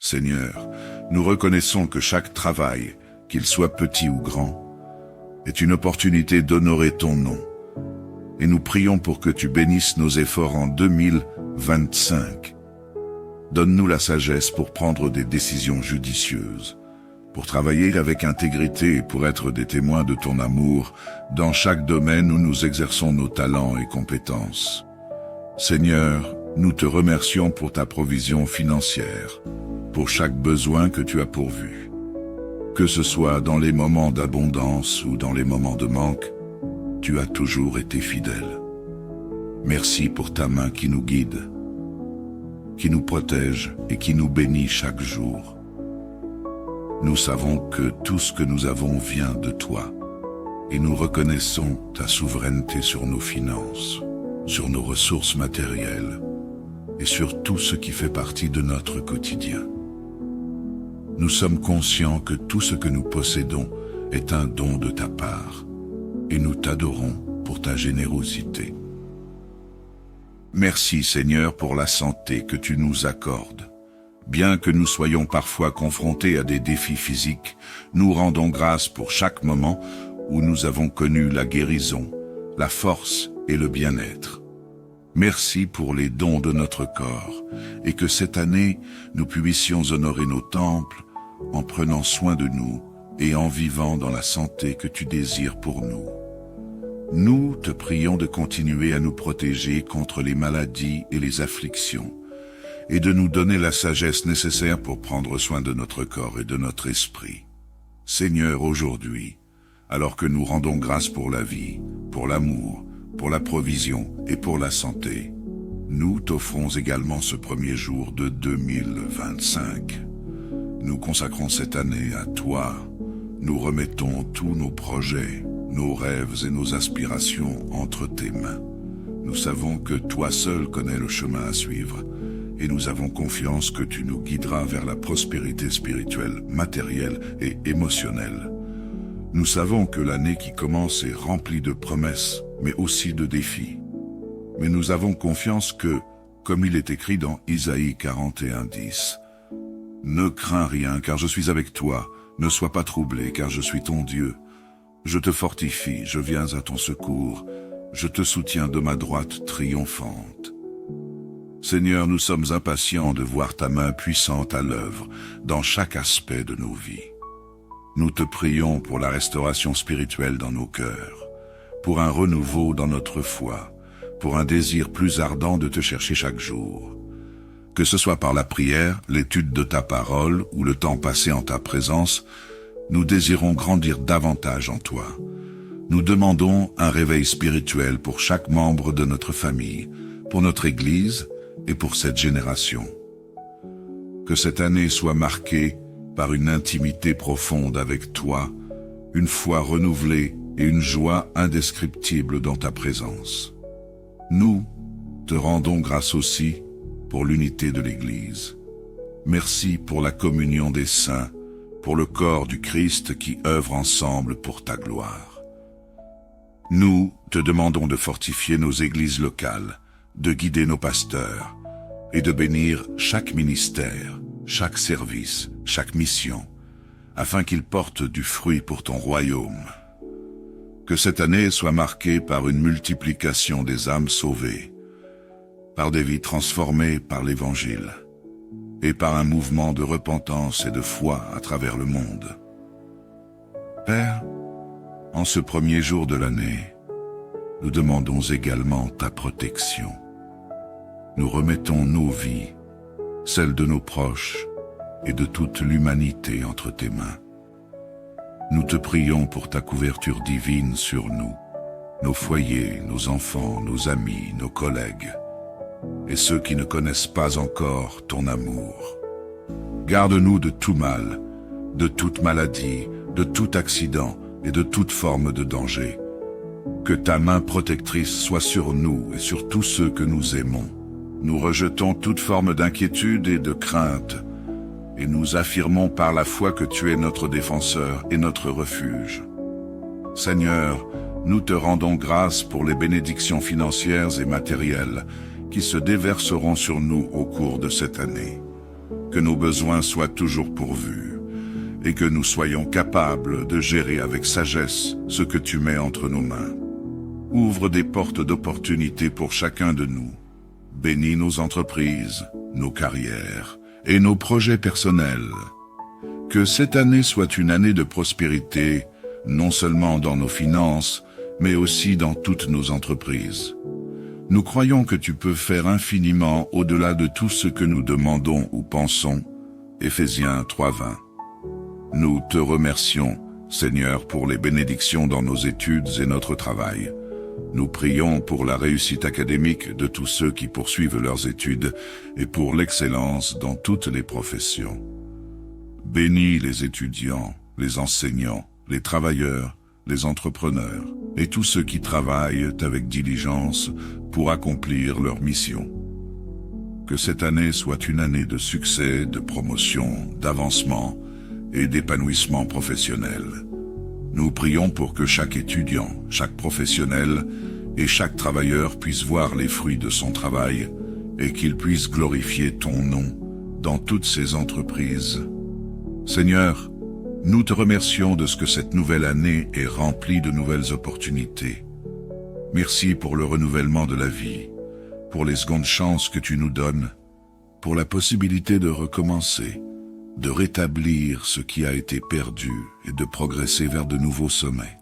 Seigneur, nous reconnaissons que chaque travail, qu'il soit petit ou grand, est une opportunité d'honorer ton nom. Et nous prions pour que tu bénisses nos efforts en 2025. Donne-nous la sagesse pour prendre des décisions judicieuses, pour travailler avec intégrité et pour être des témoins de ton amour dans chaque domaine où nous exerçons nos talents et compétences. Seigneur, nous te remercions pour ta provision financière, pour chaque besoin que tu as pourvu. Que ce soit dans les moments d'abondance ou dans les moments de manque, tu as toujours été fidèle. Merci pour ta main qui nous guide, qui nous protège et qui nous bénit chaque jour. Nous savons que tout ce que nous avons vient de toi, et nous reconnaissons ta souveraineté sur nos finances, sur nos ressources matérielles, et sur tout ce qui fait partie de notre quotidien. Nous sommes conscients que tout ce que nous possédons est un don de ta part, et nous t'adorons pour ta générosité. Merci Seigneur pour la santé que tu nous accordes. Bien que nous soyons parfois confrontés à des défis physiques, nous rendons grâce pour chaque moment où nous avons connu la guérison, la force et le bien-être. Merci pour les dons de notre corps, et que cette année, nous puissions honorer nos temples en prenant soin de nous et en vivant dans la santé que tu désires pour nous. Nous te prions de continuer à nous protéger contre les maladies et les afflictions, et de nous donner la sagesse nécessaire pour prendre soin de notre corps et de notre esprit. Seigneur, aujourd'hui, alors que nous rendons grâce pour la vie, pour l'amour, pour la provision et pour la santé, nous t'offrons également ce premier jour de 2025. Nous consacrons cette année à toi. Nous remettons tous nos projets, nos rêves et nos aspirations entre tes mains. Nous savons que toi seul connais le chemin à suivre, et nous avons confiance que tu nous guideras vers la prospérité spirituelle, matérielle et émotionnelle. Nous savons que l'année qui commence est remplie de promesses, mais aussi de défis. Mais nous avons confiance que, comme il est écrit dans Isaïe 41:10, « Ne crains rien, car je suis avec toi, ne sois pas troublé, car je suis ton Dieu. Je te fortifie, je viens à ton secours, je te soutiens de ma droite triomphante. » Seigneur, nous sommes impatients de voir ta main puissante à l'œuvre dans chaque aspect de nos vies. Nous te prions pour la restauration spirituelle dans nos cœurs, pour un renouveau dans notre foi, pour un désir plus ardent de te chercher chaque jour. Que ce soit par la prière, l'étude de ta parole ou le temps passé en ta présence, nous désirons grandir davantage en toi. Nous demandons un réveil spirituel pour chaque membre de notre famille, pour notre Église et pour cette génération. Que cette année soit marquée par une intimité profonde avec toi, une foi renouvelée et une joie indescriptible dans ta présence. Nous te rendons grâce aussi pour l'unité de l'Église. Merci pour la communion des saints, pour le corps du Christ qui œuvre ensemble pour ta gloire. Nous te demandons de fortifier nos églises locales, de guider nos pasteurs et de bénir chaque ministère, chaque service, chaque mission, afin qu'ils portent du fruit pour ton royaume. Que cette année soit marquée par une multiplication des âmes sauvées, par des vies transformées par l'Évangile, et par un mouvement de repentance et de foi à travers le monde. Père, en ce premier jour de l'année, nous demandons également ta protection. Nous remettons nos vies, celles de nos proches et de toute l'humanité entre tes mains. Nous te prions pour ta couverture divine sur nous, nos foyers, nos enfants, nos amis, nos collègues, et ceux qui ne connaissent pas encore ton amour. Garde-nous de tout mal, de toute maladie, de tout accident et de toute forme de danger. Que ta main protectrice soit sur nous et sur tous ceux que nous aimons. Nous rejetons toute forme d'inquiétude et de crainte, et nous affirmons par la foi que tu es notre défenseur et notre refuge. Seigneur, nous te rendons grâce pour les bénédictions financières et matérielles qui se déverseront sur nous au cours de cette année. Que nos besoins soient toujours pourvus, et que nous soyons capables de gérer avec sagesse ce que tu mets entre nos mains. Ouvre des portes d'opportunités pour chacun de nous. Bénis nos entreprises, nos carrières et nos projets personnels. Que cette année soit une année de prospérité, non seulement dans nos finances, mais aussi dans toutes nos entreprises. Nous croyons que tu peux faire infiniment au-delà de tout ce que nous demandons ou pensons. Éphésiens 3:20. Nous te remercions, Seigneur, pour les bénédictions dans nos études et notre travail. Nous prions pour la réussite académique de tous ceux qui poursuivent leurs études et pour l'excellence dans toutes les professions. Bénis les étudiants, les enseignants, les travailleurs, les entrepreneurs et tous ceux qui travaillent avec diligence pour accomplir leur mission. Que cette année soit une année de succès, de promotion, d'avancement et d'épanouissement professionnel. Nous prions pour que chaque étudiant, chaque professionnel et chaque travailleur puisse voir les fruits de son travail et qu'il puisse glorifier ton nom dans toutes ses entreprises. Seigneur, nous te remercions de ce que cette nouvelle année est remplie de nouvelles opportunités. Merci pour le renouvellement de la vie, pour les secondes chances que tu nous donnes, pour la possibilité de recommencer, de rétablir ce qui a été perdu et de progresser vers de nouveaux sommets.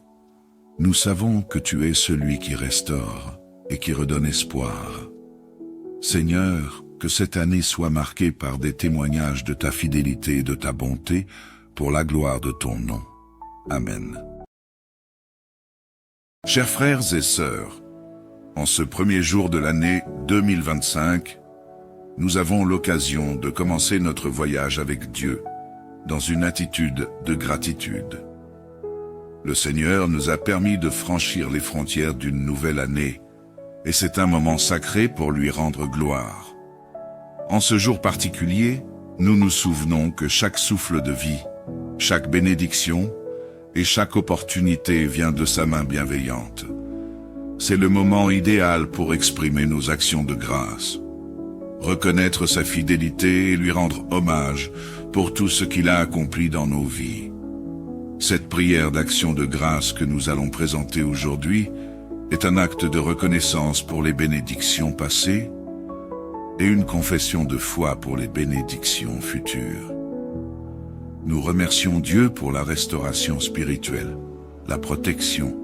Nous savons que tu es celui qui restaure et qui redonne espoir. Seigneur, que cette année soit marquée par des témoignages de ta fidélité et de ta bonté pour la gloire de ton nom. Amen. Chers frères et sœurs, en ce premier jour de l'année 2025, nous avons l'occasion de commencer notre voyage avec Dieu, dans une attitude de gratitude. Le Seigneur nous a permis de franchir les frontières d'une nouvelle année, et c'est un moment sacré pour lui rendre gloire. En ce jour particulier, nous nous souvenons que chaque souffle de vie, chaque bénédiction et chaque opportunité vient de sa main bienveillante. C'est le moment idéal pour exprimer nos actions de grâce, reconnaître sa fidélité et lui rendre hommage pour tout ce qu'il a accompli dans nos vies. Cette prière d'action de grâce que nous allons présenter aujourd'hui est un acte de reconnaissance pour les bénédictions passées et une confession de foi pour les bénédictions futures. Nous remercions Dieu pour la restauration spirituelle, la protection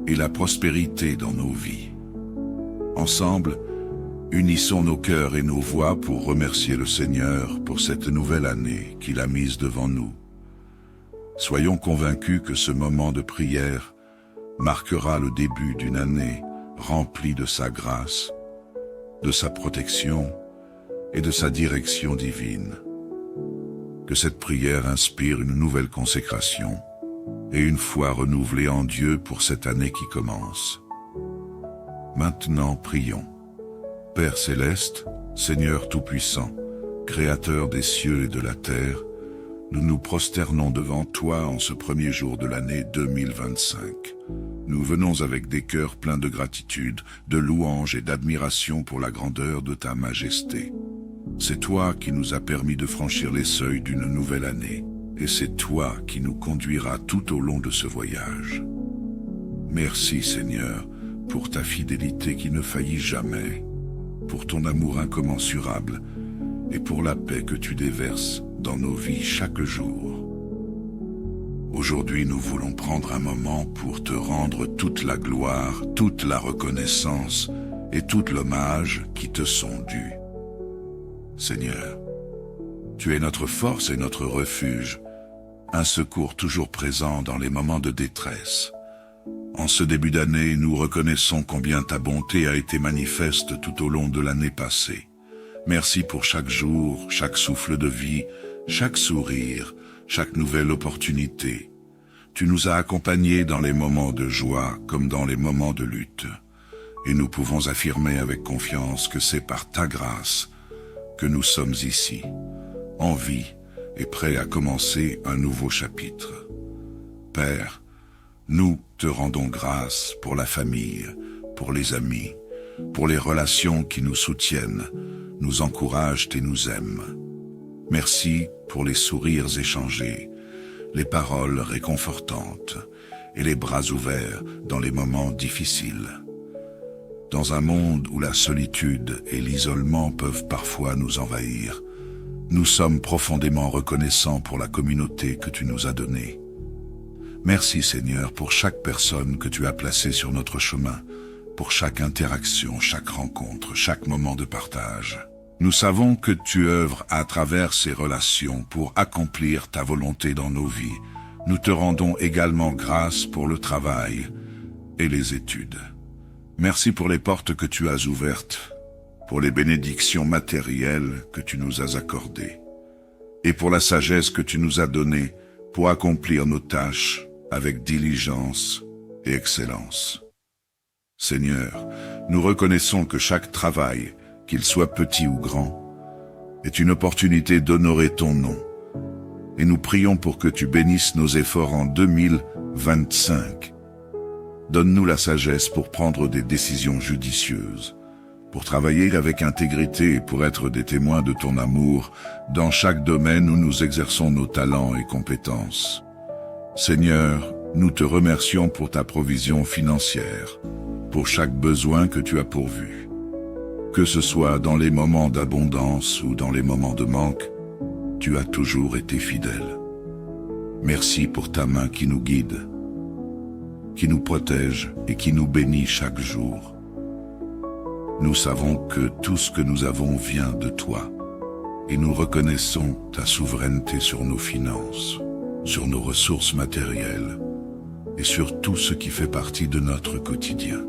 et la prospérité dans nos vies. Ensemble, unissons nos cœurs et nos voix pour remercier le Seigneur pour cette nouvelle année qu'il a mise devant nous. Soyons convaincus que ce moment de prière marquera le début d'une année remplie de sa grâce de sa protection et de sa direction divine. Que cette prière inspire une nouvelle consécration et une foi renouvelée en Dieu pour cette année qui commence. Maintenant, prions. Père céleste, Seigneur Tout-Puissant, Créateur des cieux et de la terre, nous nous prosternons devant toi en ce premier jour de l'année 2025. Nous venons avec des cœurs pleins de gratitude, de louange et d'admiration pour la grandeur de ta majesté. C'est toi qui nous as permis de franchir les seuils d'une nouvelle année, et c'est toi qui nous conduiras tout au long de ce voyage. Merci Seigneur, pour ta fidélité qui ne faillit jamais, pour ton amour incommensurable et pour la paix que tu déverses dans nos vies chaque jour. Aujourd'hui, nous voulons prendre un moment pour te rendre toute la gloire, toute la reconnaissance et tout l'hommage qui te sont dus. Seigneur, tu es notre force et notre refuge, un secours toujours présent dans les moments de détresse. En ce début d'année, nous reconnaissons combien ta bonté a été manifeste tout au long de l'année passée. Merci pour chaque jour, chaque souffle de vie, chaque sourire, chaque nouvelle opportunité. Tu nous as accompagnés dans les moments de joie comme dans les moments de lutte. Et nous pouvons affirmer avec confiance que c'est par ta grâce que nous sommes ici, en vie et prêts à commencer un nouveau chapitre. Père, nous te rendons grâce pour la famille, pour les amis, pour les relations qui nous soutiennent, nous encouragent et nous aiment. Merci pour les sourires échangés, les paroles réconfortantes et les bras ouverts dans les moments difficiles. Dans un monde où la solitude et l'isolement peuvent parfois nous envahir, nous sommes profondément reconnaissants pour la communauté que tu nous as donnée. Merci Seigneur pour chaque personne que tu as placée sur notre chemin, pour chaque interaction, chaque rencontre, chaque moment de partage. Nous savons que tu œuvres à travers ces relations pour accomplir ta volonté dans nos vies. Nous te rendons également grâce pour le travail et les études. Merci pour les portes que tu as ouvertes, pour les bénédictions matérielles que tu nous as accordées, et pour la sagesse que tu nous as donnée pour accomplir nos tâches avec diligence et excellence. Seigneur, nous reconnaissons que chaque travail, qu'il soit petit ou grand, est une opportunité d'honorer ton nom. Et nous prions pour que tu bénisses nos efforts en 2025. Donne-nous la sagesse pour prendre des décisions judicieuses, pour travailler avec intégrité et pour être des témoins de ton amour dans chaque domaine où nous exerçons nos talents et compétences. Seigneur, nous te remercions pour ta provision financière, pour chaque besoin que tu as pourvu. Que ce soit dans les moments d'abondance ou dans les moments de manque, tu as toujours été fidèle. Merci pour ta main qui nous guide, qui nous protège et qui nous bénit chaque jour. Nous savons que tout ce que nous avons vient de toi, et nous reconnaissons ta souveraineté sur nos finances, sur nos ressources matérielles, et sur tout ce qui fait partie de notre quotidien.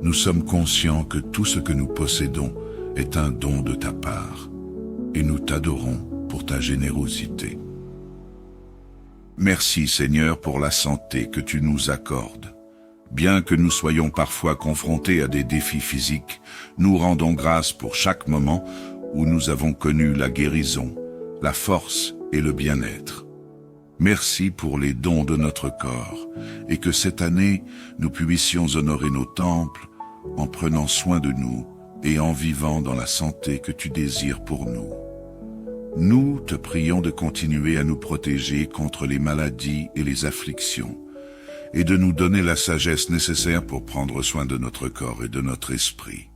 Nous sommes conscients que tout ce que nous possédons est un don de ta part, et nous t'adorons pour ta générosité. Merci Seigneur pour la santé que tu nous accordes. Bien que nous soyons parfois confrontés à des défis physiques, nous rendons grâce pour chaque moment où nous avons connu la guérison, la force et le bien-être. Merci pour les dons de notre corps, et que cette année, nous puissions honorer nos temples en prenant soin de nous et en vivant dans la santé que tu désires pour nous. Nous te prions de continuer à nous protéger contre les maladies et les afflictions, et de nous donner la sagesse nécessaire pour prendre soin de notre corps et de notre esprit.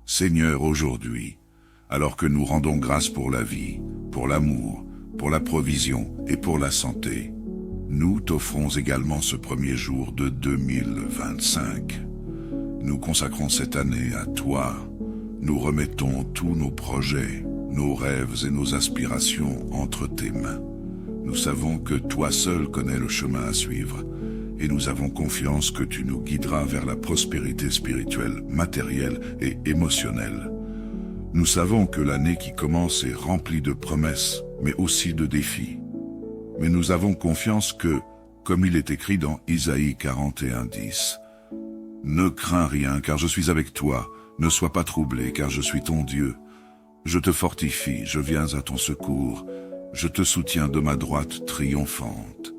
Seigneur, aujourd'hui, alors que nous rendons grâce pour la vie, pour l'amour, pour la provision et pour la santé, nous t'offrons également ce premier jour de 2025. Nous consacrons cette année à toi. Nous remettons tous nos projets, nos rêves et nos aspirations entre tes mains. Nous savons que toi seul connais le chemin à suivre et nous avons confiance que tu nous guideras vers la prospérité spirituelle, matérielle et émotionnelle. Nous savons que l'année qui commence est remplie de promesses, mais aussi de défis. Mais nous avons confiance que, comme il est écrit dans Isaïe 41:10, « Ne crains rien, car je suis avec toi, ne sois pas troublé, car je suis ton Dieu. Je te fortifie, je viens à ton secours, je te soutiens de ma droite triomphante. »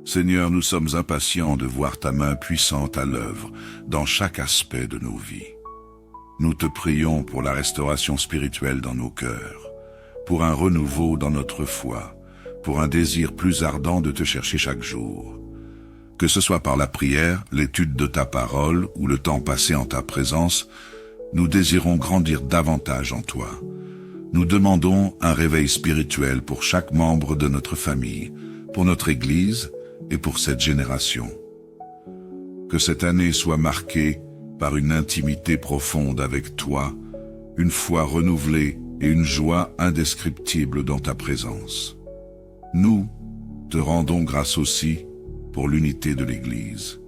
Seigneur, nous sommes impatients de voir ta main puissante à l'œuvre dans chaque aspect de nos vies. Nous te prions pour la restauration spirituelle dans nos cœurs, pour un renouveau dans notre foi, pour un désir plus ardent de te chercher chaque jour. Que ce soit par la prière, l'étude de ta parole ou le temps passé en ta présence, nous désirons grandir davantage en toi. Nous demandons un réveil spirituel pour chaque membre de notre famille, pour notre Église et pour cette génération. Que cette année soit marquée par une intimité profonde avec toi, une foi renouvelée et une joie indescriptible dans ta présence. Nous te rendons grâce aussi pour l'unité de l'Église.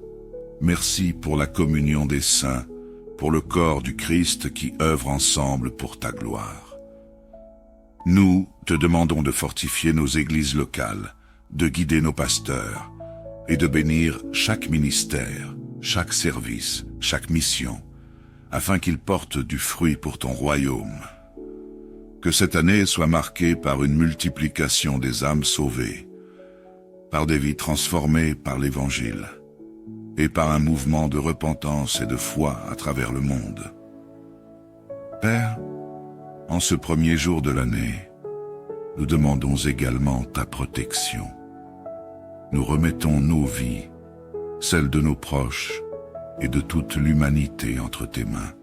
Merci pour la communion des saints, pour le corps du Christ qui œuvre ensemble pour ta gloire. Nous te demandons de fortifier nos églises locales, de guider nos pasteurs et de bénir chaque ministère, chaque service, chaque mission, afin qu'ils portent du fruit pour ton royaume. Que cette année soit marquée par une multiplication des âmes sauvées, par des vies transformées par l'Évangile, et par un mouvement de repentance et de foi à travers le monde. Père, en ce premier jour de l'année, nous demandons également ta protection. Nous remettons nos vies, celles de nos proches et de toute l'humanité entre tes mains.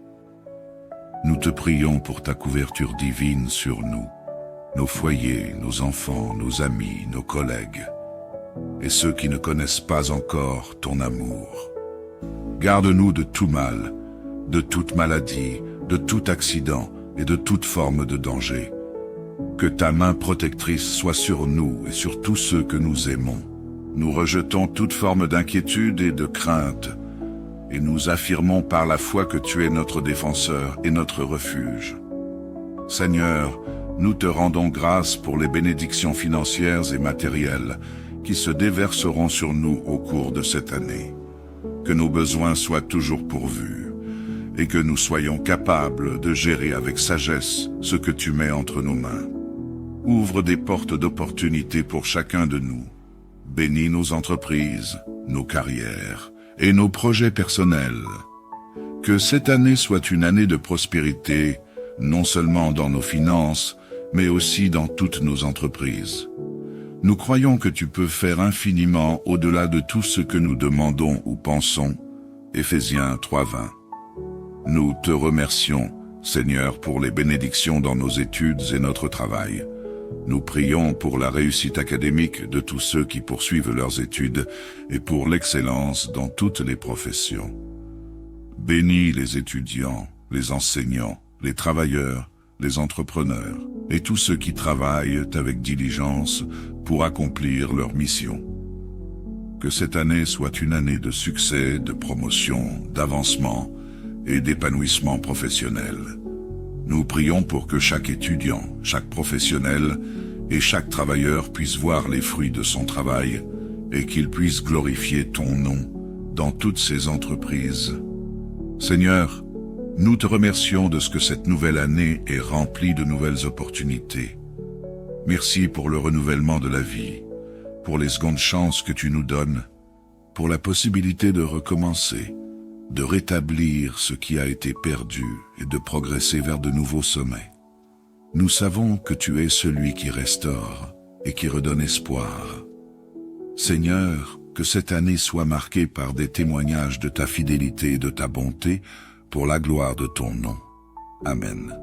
Nous te prions pour ta couverture divine sur nous, nos foyers, nos enfants, nos amis, nos collègues, et ceux qui ne connaissent pas encore ton amour. Garde-nous de tout mal, de toute maladie, de tout accident et de toute forme de danger. Que ta main protectrice soit sur nous et sur tous ceux que nous aimons. Nous rejetons toute forme d'inquiétude et de crainte, et nous affirmons par la foi que tu es notre défenseur et notre refuge. Seigneur, nous te rendons grâce pour les bénédictions financières et matérielles qui se déverseront sur nous au cours de cette année. Que nos besoins soient toujours pourvus, et que nous soyons capables de gérer avec sagesse ce que tu mets entre nos mains. Ouvre des portes d'opportunités pour chacun de nous. Bénis nos entreprises, nos carrières et nos projets personnels. Que cette année soit une année de prospérité, non seulement dans nos finances, mais aussi dans toutes nos entreprises. Nous croyons que tu peux faire infiniment au-delà de tout ce que nous demandons ou pensons. Éphésiens 3:20. Nous te remercions, Seigneur, pour les bénédictions dans nos études et notre travail. Nous prions pour la réussite académique de tous ceux qui poursuivent leurs études et pour l'excellence dans toutes les professions. Bénis les étudiants, les enseignants, les travailleurs, les entrepreneurs et tous ceux qui travaillent avec diligence pour accomplir leur mission. Que cette année soit une année de succès, de promotion, d'avancement et d'épanouissement professionnel. Nous prions pour que chaque étudiant, chaque professionnel et chaque travailleur puisse voir les fruits de son travail et qu'il puisse glorifier ton nom dans toutes ses entreprises. Seigneur, nous te remercions de ce que cette nouvelle année est remplie de nouvelles opportunités. Merci pour le renouvellement de la vie, pour les secondes chances que tu nous donnes, pour la possibilité de recommencer, de rétablir ce qui a été perdu et de progresser vers de nouveaux sommets. Nous savons que tu es celui qui restaure et qui redonne espoir. Seigneur, que cette année soit marquée par des témoignages de ta fidélité et de ta bonté pour la gloire de ton nom. Amen.